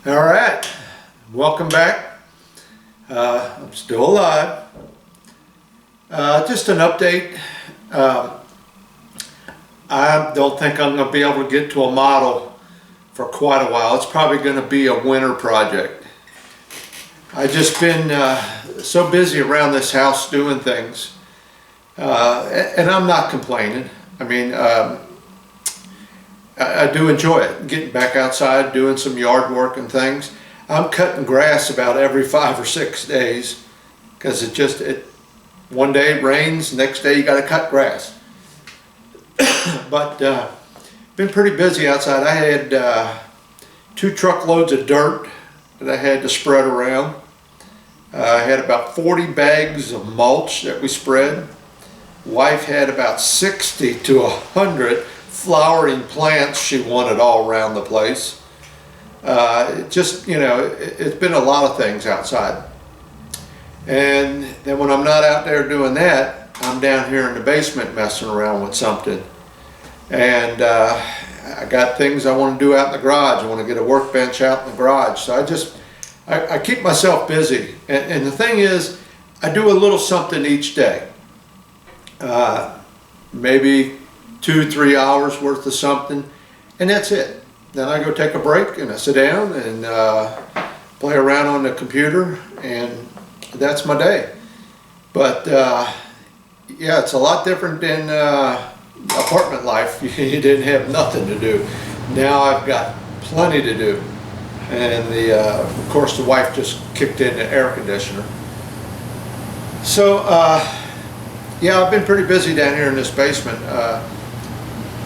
All right, welcome back. I'm still alive. Just an update. I don't think I'm going to be able to get to a model for quite a while. It's probably going to be a winter project. I've just been so busy around this house doing things, and I'm not complaining. I mean, I do enjoy it, getting back outside, doing some yard work and things. I'm cutting grass about every 5 or 6 days because one day it rains, next day you got to cut grass. But been pretty busy outside. I had 2 truckloads of dirt that I had to spread around. I had about 40 bags of mulch that we spread. Wife had about 60 to 100 flowering plants she wanted all around the place. It's been a lot of things outside. And then when I'm not out there doing that, I'm down here in the basement messing around with something. And I got things I want to do out in the garage. I want to get a workbench out in the garage. So I keep myself busy. And the thing is, I do a little something each day. Maybe 2-3 hours worth of something, and that's it. Then I go take a break and I sit down and play around on the computer, and that's my day. But yeah, it's a lot different than apartment life. You didn't have nothing to do. Now I've got plenty to do, and of course the wife just kicked in the air conditioner. So yeah, I've been pretty busy down here in this basement.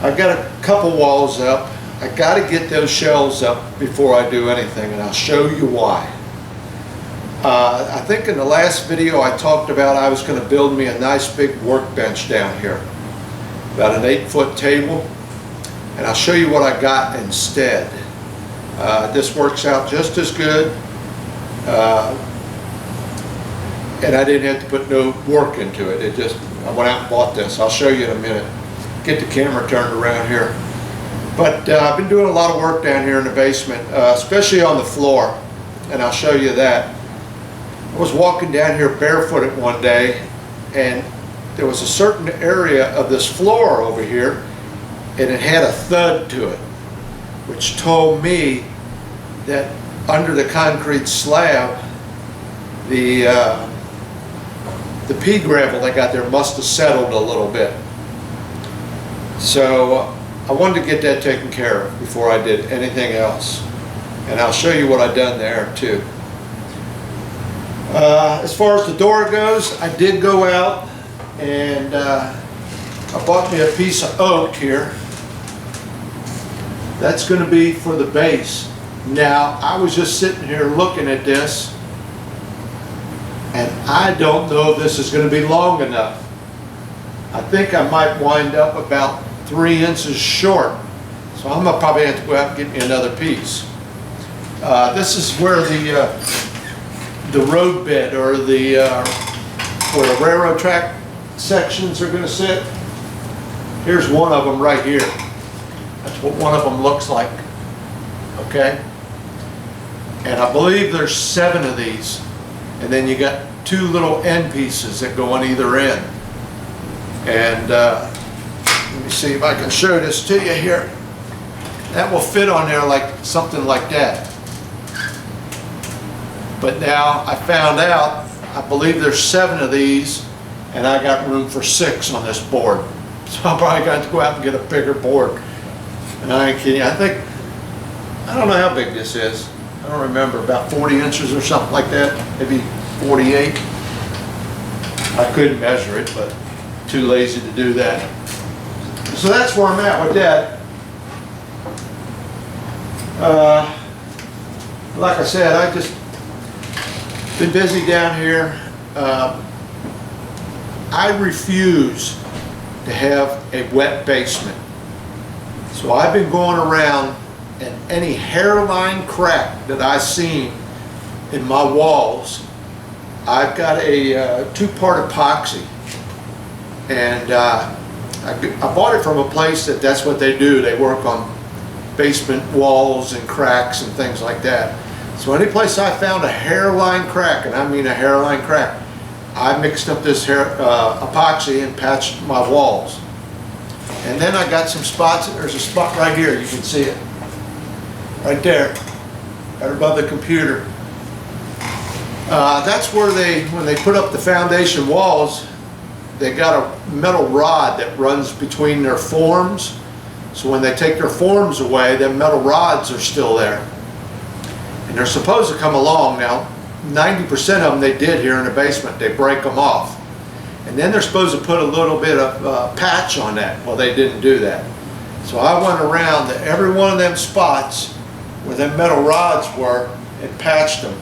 I've got a couple walls up. I got to get those shelves up before I do anything, and I'll show you why. I think in the last video I talked about I was going to build me a nice big workbench down here, about an 8-foot table, and I'll show you what I got instead. This works out just as good, and I didn't have to put no work into it. I went out and bought this. I'll show you in a minute. Get the camera turned around here. But I've been doing a lot of work down here in the basement, especially on the floor, and I'll show you that. I was walking down here barefooted one day, and there was a certain area of this floor over here, and it had a thud to it, which told me that under the concrete slab, the pea gravel they got there must have settled a little bit. So I wanted to get that taken care of before I did anything else. And I'll show you what I've done there too. As far as the door goes, I did go out and I bought me a piece of oak here. That's going to be for the base. Now, I was just sitting here looking at this, and I don't know if this is going to be long enough. I think I might wind up about 3 inches short. So I'm going to probably have to go out and get me another piece. This is where the road bed, or where the railroad track sections are going to sit. Here's one of them right here. That's what one of them looks like. Okay? And I believe there's 7 of these. And then you got 2 little end pieces that go on either end. And let me see if I can show this to you here. That will fit on there like something like that. But now I found out, I believe there's 7 of these, and I got room for 6 on this board. So I'm probably going to go out and get a bigger board. And I ain't kidding. I don't know how big this is. I don't remember, about 40 inches or something like that, maybe 48. I couldn't measure it, but too lazy to do that. So that's where I'm at with that. Like I said, I just been busy down here. I refuse to have a wet basement. So I've been going around, and any hairline crack that I've seen in my walls, I've got a 2-part epoxy. And I bought it from a place that's what they do. They work on basement walls and cracks and things like that. So any place I found a hairline crack, and I mean a hairline crack, I mixed up this epoxy and patched my walls. And then I got some spots. There's a spot right here, you can see it. Right there, right above the computer. That's where when they put up the foundation walls, they got a metal rod that runs between their forms. So when they take their forms away, them metal rods are still there. And they're supposed to come along. Now, 90% of them they did here in the basement. They break them off. And then they're supposed to put a little bit of patch on that. Well, they didn't do that. So I went around to every one of them spots where them metal rods were and patched them.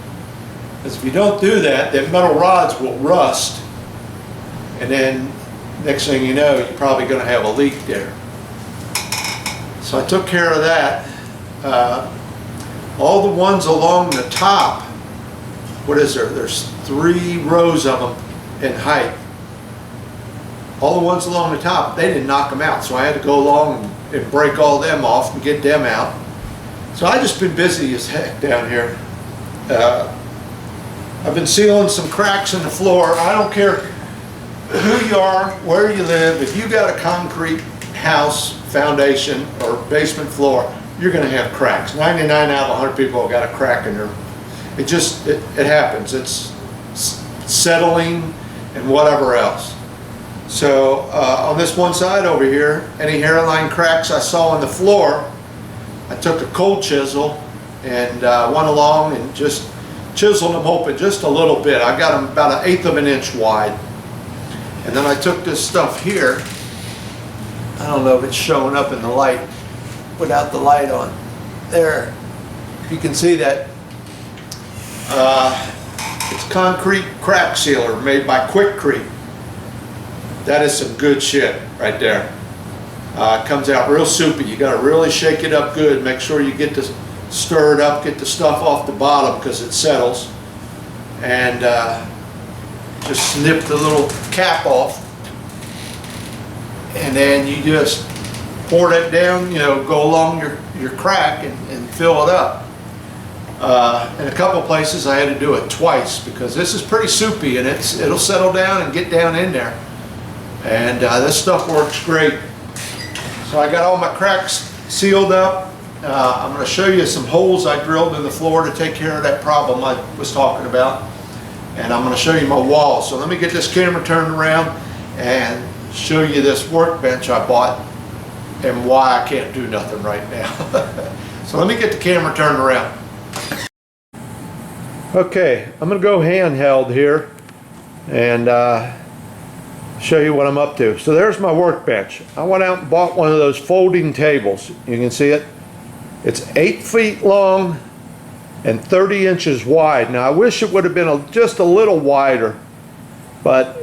Because if you don't do that, them metal rods will rust. And then next thing you know, you're probably going to have a leak there. So I took care of that. All the ones along the top, what is there? There's 3 rows of them in height. All the ones along the top, they didn't knock them out. So I had to go along and break all them off and get them out. So I just been busy as heck down here. I've been sealing some cracks in the floor. I don't care who you are, where you live. If you got a concrete house foundation or basement floor, you're going to have cracks. 99 out of 100 people have got a crack in their. It happens. It's settling and whatever else. So on this one side over here, any hairline cracks I saw on the floor, I took a cold chisel and went along and just chiseled them open just a little bit. I got them about 1/8 of an inch wide. And then I took this stuff here. I don't know if it's showing up in the light without the light on. There, you can see that. It's concrete crack sealer made by Quickcrete. That is some good shit right there. It comes out real soupy. You got to really shake it up good. Make sure you get this stir it up, get the stuff off the bottom because it settles. And just snip the little cap off. And then you just pour that down, you know, go along your crack and fill it up. In a couple places I had to do it twice because this is pretty soupy and it'll settle down and get down in there. And this stuff works great. So I got all my cracks sealed up. I'm going to show you some holes I drilled in the floor to take care of that problem I was talking about. And I'm going to show you my wall. So let me get this camera turned around and show you this workbench I bought and why I can't do nothing right now. So let me get the camera turned around. Okay, I'm going to go handheld here and show you what I'm up to. So there's my workbench. I went out and bought one of those folding tables. You can see it. It's 8 feet long and 30 inches wide. Now I wish it would have been just a little wider, but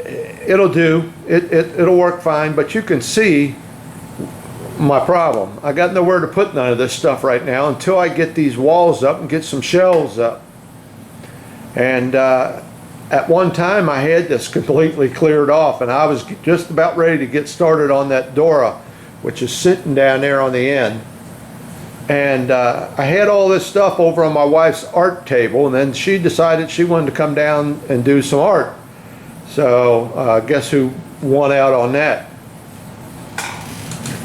it'll do. It'll work fine, but you can see my problem. I got nowhere to put none of this stuff right now until I get these walls up and get some shelves up. And at one time I had this completely cleared off and I was just about ready to get started on that Dora, which is sitting down there on the end. And I had all this stuff over on my wife's art table, and then she decided she wanted to come down and do some art. So guess who won out on that?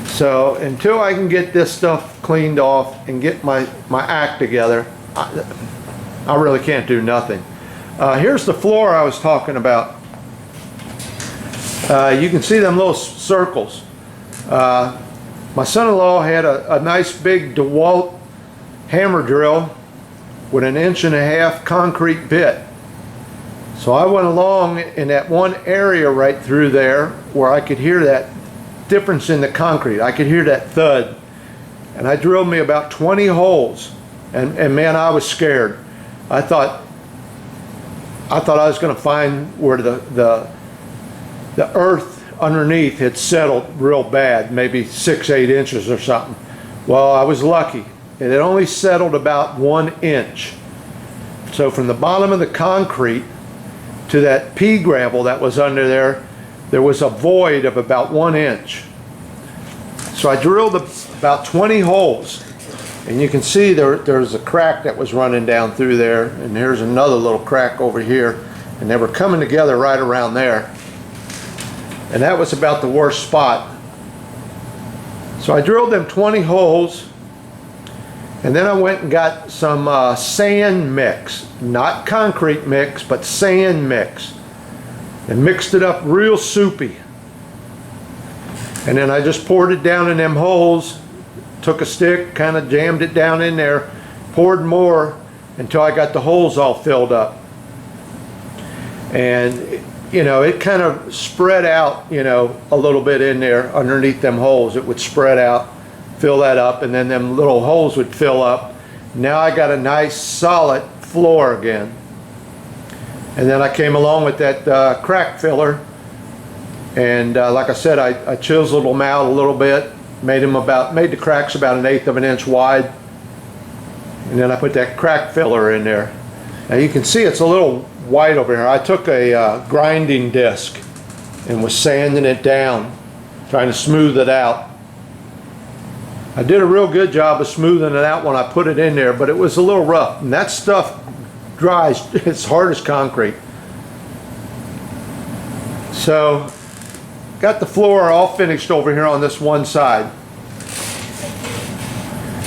So until I can get this stuff cleaned off and get my act together, I really can't do nothing. Here's the floor I was talking about. You can see them little circles. My son-in-law had a nice big DeWalt hammer drill with an 1.5 inch concrete bit. So I went along in that one area right through there where I could hear that difference in the concrete. I could hear that thud. And I drilled me about 20 holes. And man, I was scared. I thought I was going to find where the earth underneath had settled real bad, maybe 6-8 inches or something. Well, I was lucky. It had only settled about 1 inch. So from the bottom of the concrete to that pea gravel that was under there, there was a void of about 1 inch. So I drilled about 20 holes. And you can see there's a crack that was running down through there, and here's another little crack over here, and they were coming together right around there. And that was about the worst spot. So I drilled them 20 holes, and then I went and got some sand mix, not concrete mix, but sand mix, and mixed it up real soupy. And then I just poured it down in them holes, took a stick, kind of jammed it down in there, poured more until I got the holes all filled up. And you know, it kind of spread out, you know, a little bit in there underneath them holes. It would spread out, fill that up, and then them little holes would fill up. Now I got a nice solid floor again. And then I came along with that crack filler, and like I said, I chiseled them out a little bit, made the cracks about 1/8 of an inch wide, and then I put that crack filler in there. Now you can see it's a little white over here. I took a grinding disc and was sanding it down, trying to smooth it out. I did a real good job of smoothing it out when I put it in there, but it was a little rough, and that stuff dries as hard as concrete. So got the floor all finished over here on this one side.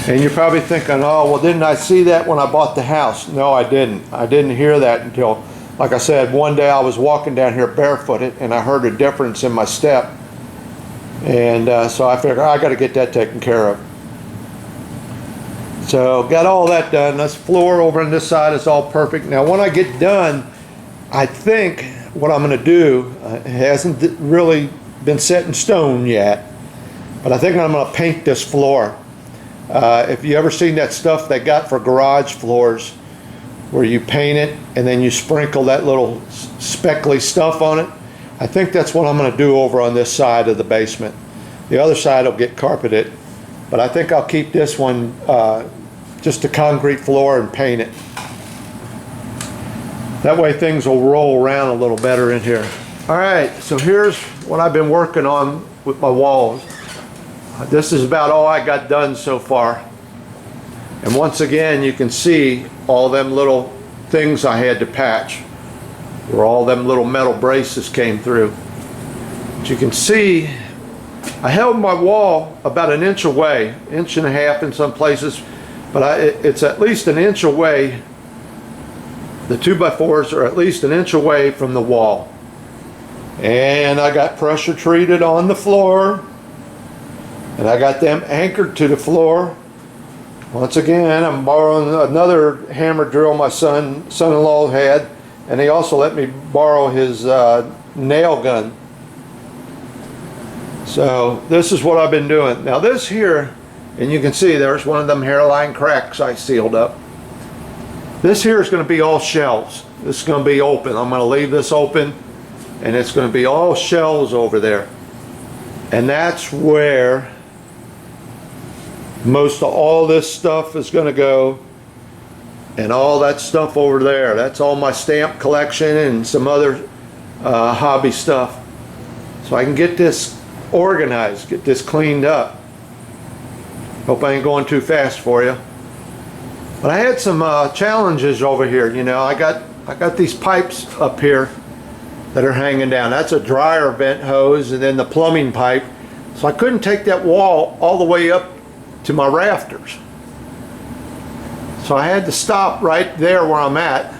And you're probably thinking, oh, well, didn't I see that when I bought the house? No, I didn't. I didn't hear that until, like I said, one day I was walking down here barefooted and I heard a difference in my step. And so I figured, I got to get that taken care of. So got all that done. This floor over on this side is all perfect. Now when I get done, I think what I'm going to do, it hasn't really been set in stone yet, but I think I'm going to paint this floor. If you ever seen that stuff they got for garage floors where you paint it and then you sprinkle that little speckly stuff on it, I think that's what I'm going to do over on this side of the basement. The other side will get carpeted, but I think I'll keep this one just a concrete floor and paint it. That way things will roll around a little better in here. All right, so here's what I've been working on with my walls. This is about all I got done so far. And once again, you can see all them little things I had to patch, where all them little metal braces came through. But you can see, I held my wall about 1 inch away, 1.5 inches in some places, but it's at least 1 inch away. The 2x4s are at least 1 inch away from the wall. And I got pressure treated on the floor. And I got them anchored to the floor. Once again, I'm borrowing another hammer drill my son-in-law had, and he also let me borrow his nail gun. So this is what I've been doing. Now this here, and you can see there's one of them hairline cracks I sealed up. This here is going to be all shelves. This is going to be open. I'm going to leave this open, and it's going to be all shelves over there. And that's where most of all this stuff is going to go, and all that stuff over there, that's all my stamp collection and some other hobby stuff. So I can get this organized, get this cleaned up. Hope I ain't going too fast for you. But I had some challenges over here. You know, I got these pipes up here that are hanging down. That's a dryer vent hose, and then the plumbing pipe. So I couldn't take that wall all the way up to my rafters. So I had to stop right there where I'm at,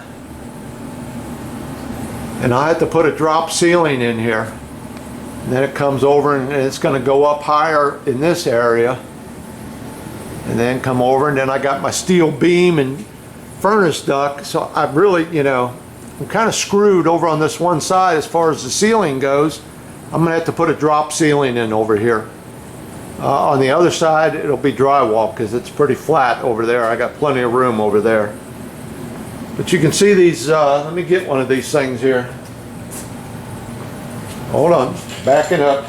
and I had to put a drop ceiling in here. And then it comes over and it's going to go up higher in this area, and then come over, and then I got my steel beam and furnace duct. So I really, you know, I'm kind of screwed over on this one side as far as the ceiling goes. I'm going to have to put a drop ceiling in over here. On the other side, it'll be drywall because it's pretty flat over there. I got plenty of room over there. But you can see these, let me get one of these things here. Hold on, backing up.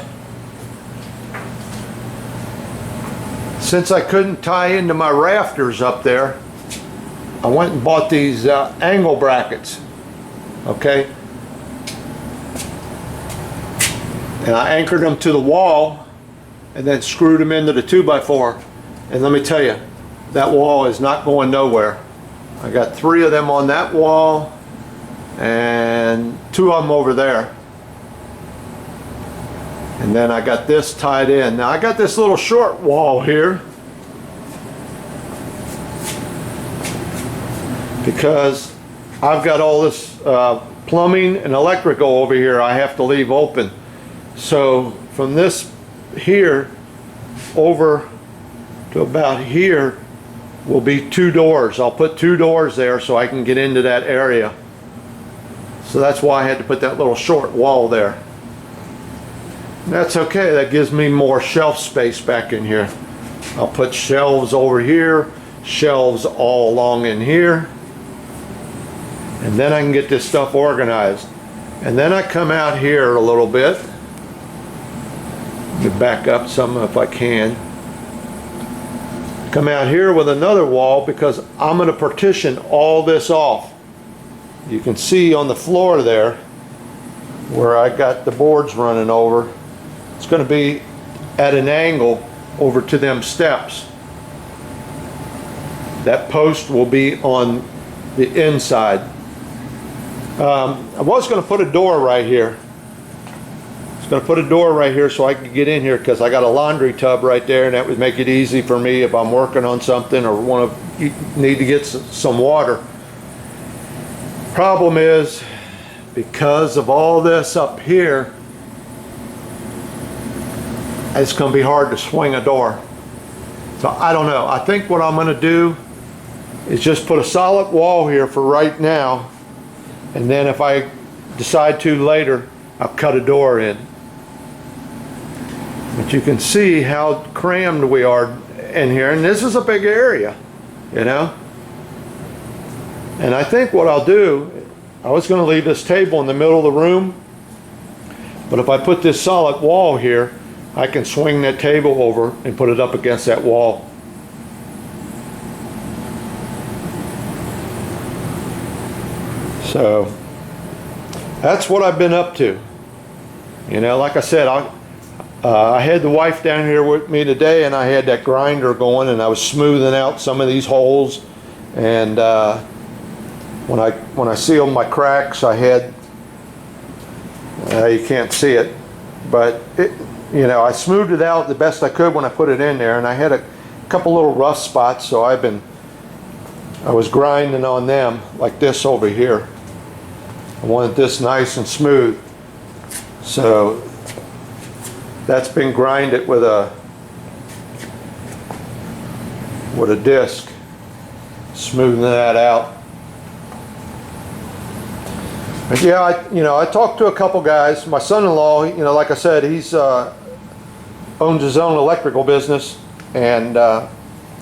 Since I couldn't tie into my rafters up there, I went and bought these angle brackets, okay? And I anchored them to the wall and then screwed them into the 2x4. And let me tell you, that wall is not going nowhere. I got 3 of them on that wall and 2 of them over there. And then I got this tied in. Now I got this little short wall here because I've got all this plumbing and electrical over here I have to leave open. So from this here over to about here will be 2 doors. I'll put 2 doors there so I can get into that area. So that's why I had to put that little short wall there. That's okay, that gives me more shelf space back in here. I'll put shelves over here, shelves all along in here, and then I can get this stuff organized. And then I come out here a little bit. Let me back up some if I can. Come out here with another wall because I'm going to partition all this off. You can see on the floor there where I got the boards running over. It's going to be at an angle over to them steps. That post will be on the inside. I was going to put a door right here. I was going to put a door right here so I could get in here because I got a laundry tub right there, and that would make it easy for me if I'm working on something or need to get some water. Problem is, because of all this up here, it's going to be hard to swing a door. So I don't know. I think what I'm going to do is just put a solid wall here for right now, and then if I decide to later, I'll cut a door in. But you can see how crammed we are in here, and this is a big area, you know. And I think what I'll do, I was going to leave this table in the middle of the room, but if I put this solid wall here, I can swing that table over and put it up against that wall. So that's what I've been up to. You know, like I said, I had the wife down here with me today, and I had that grinder going, and I was smoothing out some of these holes. And when I sealed my cracks, I had you can't see it, but you know, I smoothed it out the best I could when I put it in there, and I had a couple little rough spots, so I was grinding on them like this over here. I wanted this nice and smooth, so that's been grinded with a disc, smoothing that out. But yeah, I talked to a couple guys. My son-in-law, you know, like I said, he's owns his own electrical business, and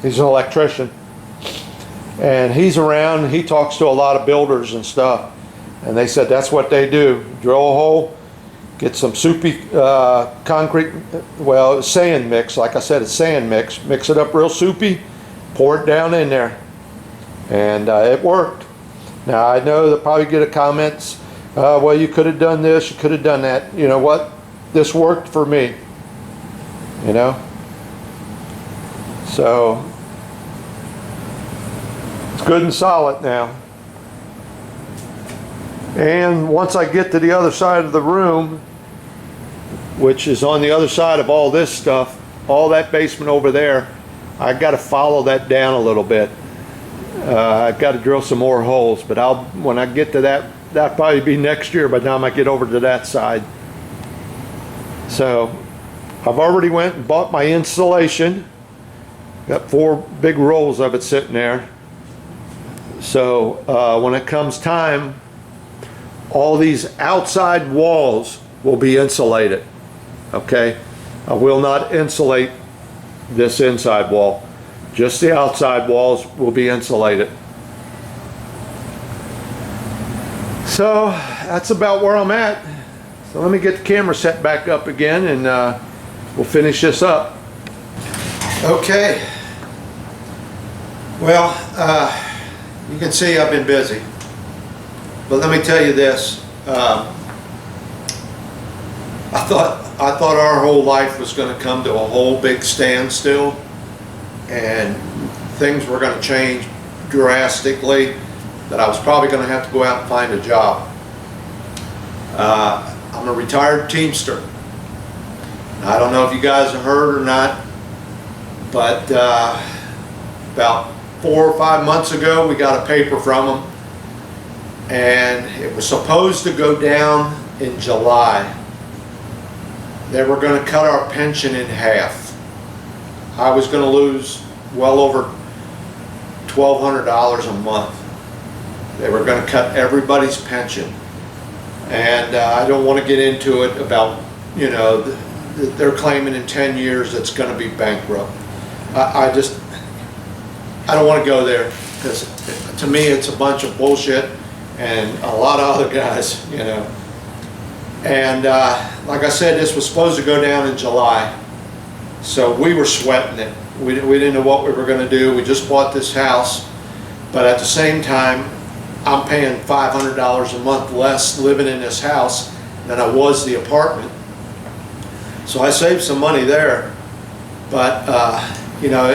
he's an electrician. And he's around, he talks to a lot of builders and stuff. And they said that's what they do. Drill a hole, get some soupy concrete, well, sand mix. Like I said, it's sand mix. Mix it up real soupy, pour it down in there. And it worked. Now, I know they'll probably get a comments, well, you could have done this, you could have done that. You know what? This worked for me. You know? So, it's good and solid now. And once I get to the other side of the room, which is on the other side of all this stuff, all that basement over there, I got to follow that down a little bit. I've got to drill some more holes, but when I get to that'll probably be next year by the time I get over to that side. So I've already went and bought my insulation. Got 4 big rolls of it sitting there. So when it comes time, all these outside walls will be insulated. Okay? I will not insulate this inside wall. Just the outside walls will be insulated. So that's about where I'm at. So let me get the camera set back up again, and we'll finish this up. Okay. Well, you can see I've been busy. But let me tell you this. I thought our whole life was going to come to a whole big standstill, and things were going to change drastically, that I was probably going to have to go out and find a job. I'm a retired Teamster. I don't know if you guys have heard or not, but about 4 or 5 months ago we got a paper from them, and it was supposed to go down in July. They were going to cut our pension in half. I was going to lose well over $1,200 a month. They were going to cut everybody's pension. And I don't want to get into it about, you know, they're claiming in 10 years it's going to be bankrupt. I don't want to go there, because to me it's a bunch of bullshit, and a lot of other guys, you know. And like I said, this was supposed to go down in July. So we were sweating it. We didn't know what we were going to do. We just bought this house, but at the same time, I'm paying $500 a month less living in this house than I was the apartment. So I saved some money there, but you know,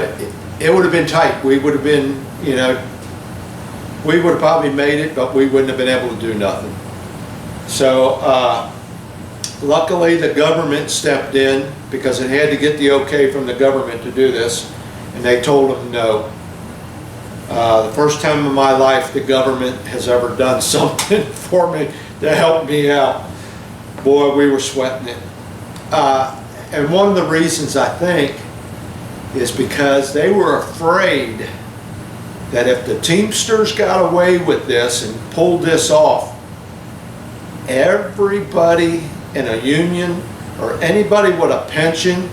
it would have been tight. We would have been, you know, we would have probably made it, but we wouldn't have been able to do nothing. So luckily the government stepped in, because it had to get the okay from the government to do this, and they told them no. The first time in my life the government has ever done something for me to help me out. Boy, we were sweating it. And one of the reasons, I think, is because they were afraid that if the Teamsters got away with this and pulled this off, everybody in a union or anybody with a pension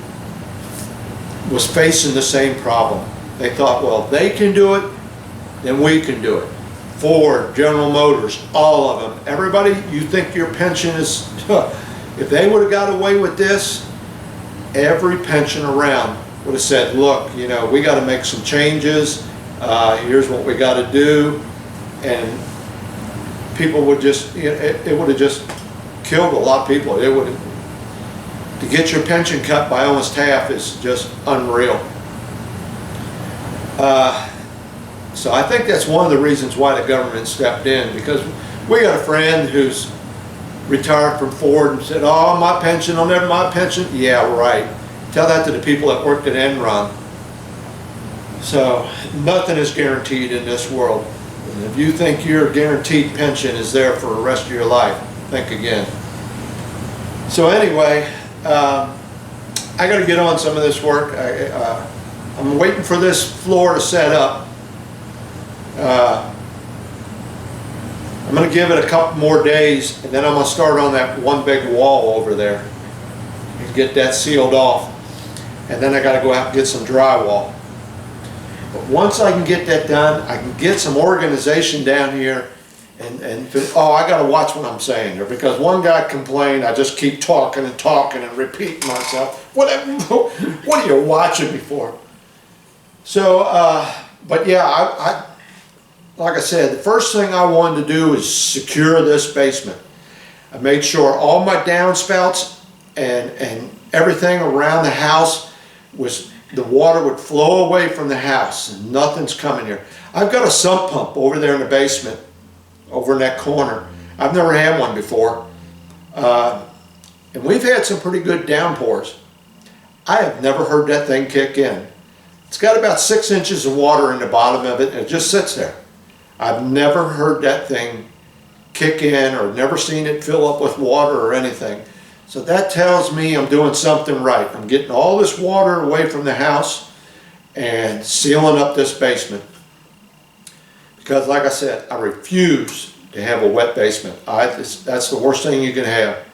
was facing the same problem. They thought, well, if they can do it, then we can do it. Ford, General Motors, all of them. Everybody, you think your pension is, if they would have got away with this, every pension around would have said, look, you know, we got to make some changes. Here's what we got to do. And people would just, it would have just killed a lot of people. It would have, to get your pension cut by almost half is just unreal. So I think that's one of the reasons why the government stepped in, because we got a friend who's retired from Ford and said, oh, my pension, I'll never, my pension. Yeah, right. Tell that to the people that worked at Enron. So nothing is guaranteed in this world. And if you think your guaranteed pension is there for the rest of your life, think again. So anyway, I got to get on some of this work. I'm waiting for this floor to set up. I'm going to give it a couple more days, and then I'm going to start on that one big wall over there and get that sealed off. And then I got to go out and get some drywall. But once I can get that done, I can get some organization down here. And oh, I got to watch what I'm saying here, because one guy complained I just keep talking and talking and repeating myself. What are you watching me for? So, but yeah, like I said, the first thing I wanted to do is secure this basement. I made sure all my downspouts and everything around the house was, the water would flow away from the house and nothing's coming here. I've got a sump pump over there in the basement, over in that corner. I've never had one before. And we've had some pretty good downpours. I have never heard that thing kick in. It's got about 6 inches of water in the bottom of it, and it just sits there. I've never heard that thing kick in, or never seen it fill up with water or anything. So that tells me I'm doing something right. I'm getting all this water away from the house and sealing up this basement. Because like I said, I refuse to have a wet basement. That's the worst thing you can have.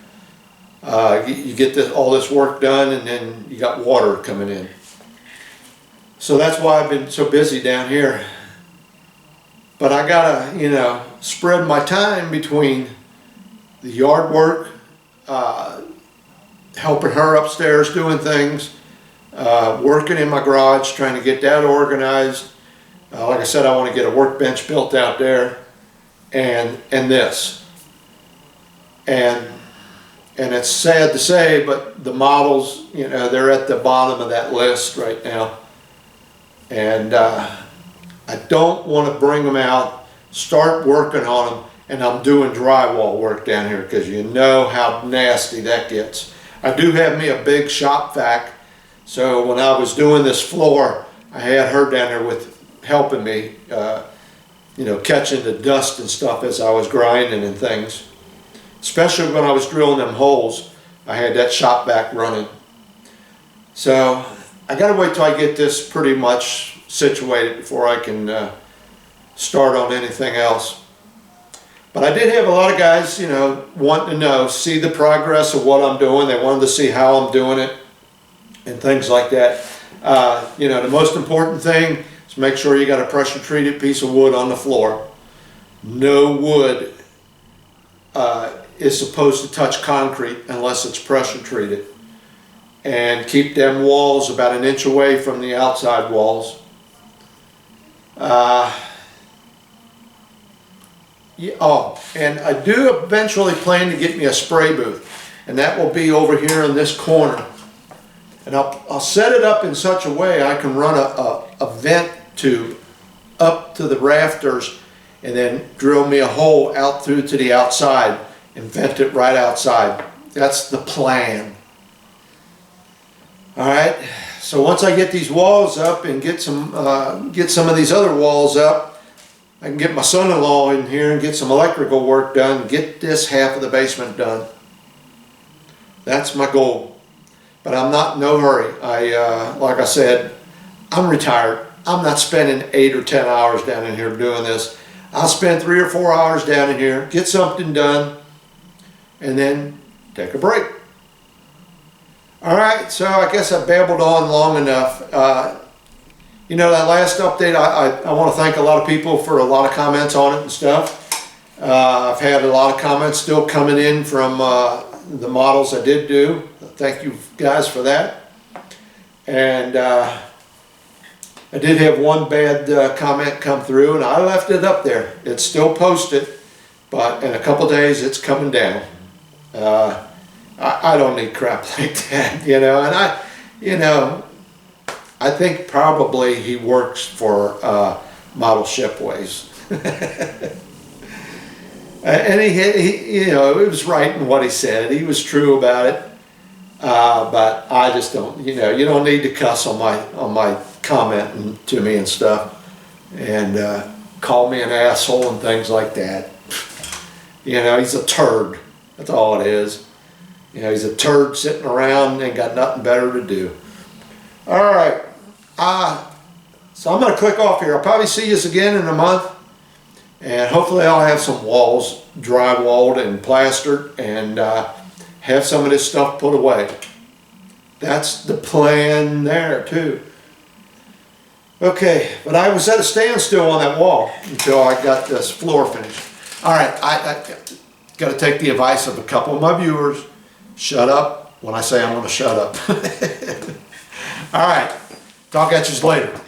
You get all this work done, and then you got water coming in. So that's why I've been so busy down here. But I gotta, you know, spread my time between the yard work, helping her upstairs doing things, working in my garage, trying to get that organized. Like I said, I want to get a workbench built out there, and this. And it's sad to say, but the models, you know, they're at the bottom of that list right now. And I don't want to bring them out, start working on them, and I'm doing drywall work down here, because you know how nasty that gets. I do have me a big shop vac, so when I was doing this floor, I had her down there with helping me, you know, catching the dust and stuff as I was grinding and things. Especially when I was drilling them holes, I had that shop vac running. So I gotta wait till I get this pretty much situated before I can start on anything else. But I did have a lot of guys, you know, wanting to know, see the progress of what I'm doing. They wanted to see how I'm doing it and things like that. You know, the most important thing is make sure you got a pressure treated piece of wood on the floor. No wood is supposed to touch concrete unless it's pressure treated. And keep them walls about an inch away from the outside walls. Yeah, oh, and I do eventually plan to get me a spray booth, and that will be over here in this corner. And I'll set it up in such a way I can run a vent tube up to the rafters and then drill me a hole out through to the outside and vent it right outside. That's the plan. Alright, so once I get these walls up and get some of these other walls up, I can get my son-in-law in here and get some electrical work done, get this half of the basement done. That's my goal. But I'm not in no hurry. Like I said, I'm retired. I'm not spending 8 or 10 hours down in here doing this. I'll spend 3 or 4 hours down in here, get something done, and then take a break. Alright, so I guess I babbled on long enough. You know, that last update, I want to thank a lot of people for a lot of comments on it and stuff. I've had a lot of comments still coming in from the models I did do. Thank you guys for that. And I did have one bad comment come through, and I left it up there. It's still posted, but in a couple days it's coming down. I don't need crap like that, you know, and I think probably he works for Model Shipways. And he, you know, it was right in what he said. He was true about it. But I just don't, you know, you don't need to cuss on my commenting to me and stuff, and call me an asshole and things like that. You know, he's a turd. That's all it is. You know, he's a turd sitting around, ain't got nothing better to do. All right. So I'm going to click off here. I'll probably see you again in a month, and hopefully I'll have some walls drywalled and plastered, and have some of this stuff put away. That's the plan there too. Okay, but I was at a standstill on that wall until I got this floor finished. All right, I got to take the advice of a couple of my viewers. Shut up when I say I'm going to shut up. All right, talk at you later.